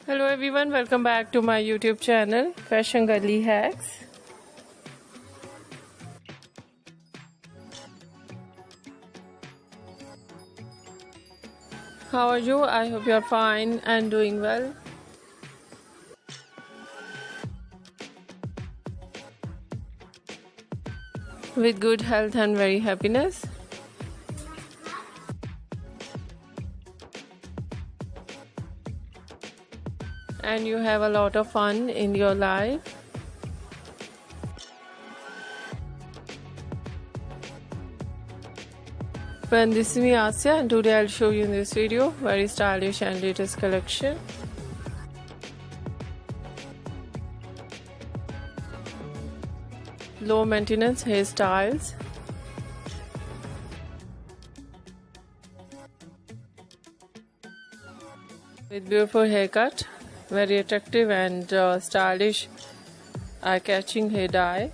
Hello everyone, welcome back to my YouTube channel Fashion Girly Hacks. How are you? I hope you are fine and doing well. With good health and very happiness. And you have a lot of fun in your life. Friends, this is me Asya and today I'll show you in this video very stylish and latest collection. Low maintenance hairstyles. With beautiful haircut, very attractive and stylish eye-catching hair dye.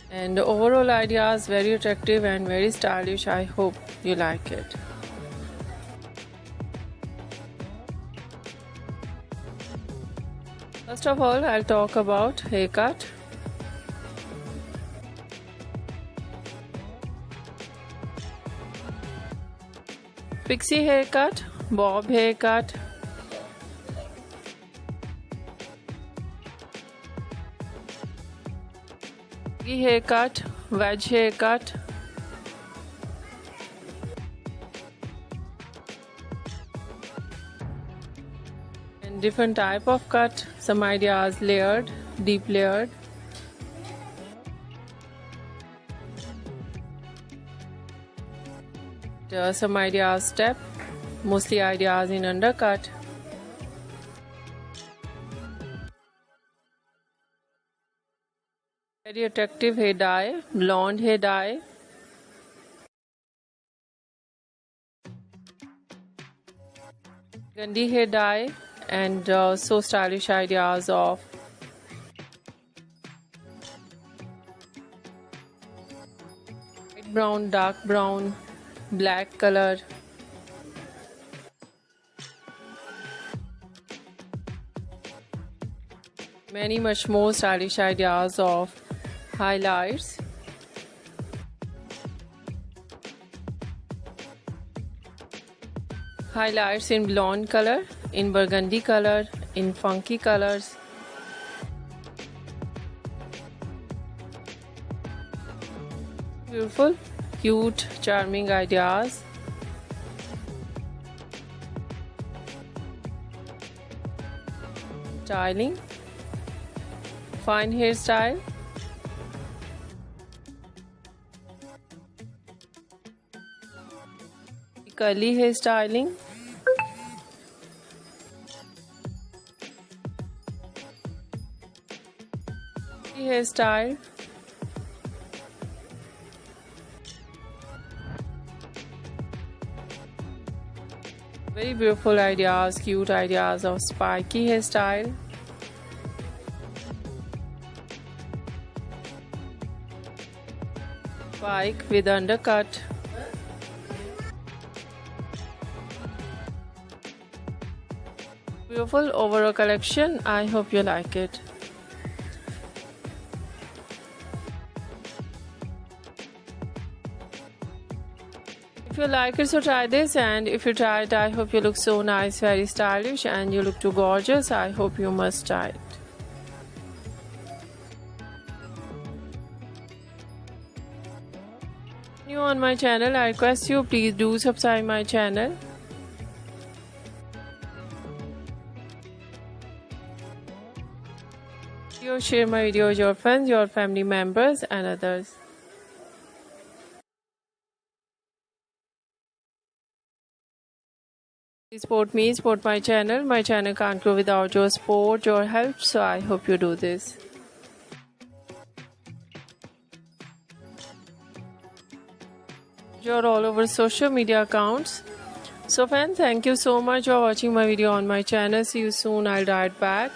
And the overall idea is very attractive and very stylish. I hope you like it. First of all, I'll talk about haircut. Pixie haircut, bob haircut, haircut, wedge haircut, and different type of cut. Some ideas layered, deep layered. Some ideas step, mostly ideas in undercut. Very attractive hair dye, blonde hair dye. Gandhi hair dye and so stylish ideas of light brown, dark brown, black color. Many much more stylish ideas of highlights. Highlights in blonde color, in burgundy color, in funky colors. Beautiful, cute, charming ideas. Styling. Fine hairstyle. Curly hairstyling. Hairstyle. Very beautiful ideas, cute ideas of spiky hairstyle. Spike with undercut. Beautiful overall collection. I hope you like it. If you like it, so try this, and if you try it, I hope you look so nice, very stylish, and you look too gorgeous. I hope you must try it. New on my channel, I request you please do subscribe my channel. You share my video with your friends, your family members and others. Please support me, support my channel. My channel can't grow without your support, your help, so I hope you do this. You're all over social media accounts. So friends, thank you so much for watching my video on my channel. See you soon. I'll write back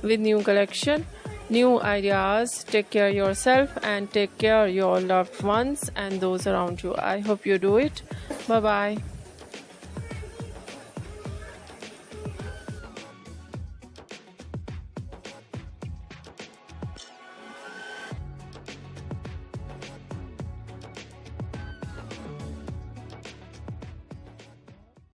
with new collection. new ideas. Take care yourself and take care your loved ones and those around you. I hope you do it. Bye bye.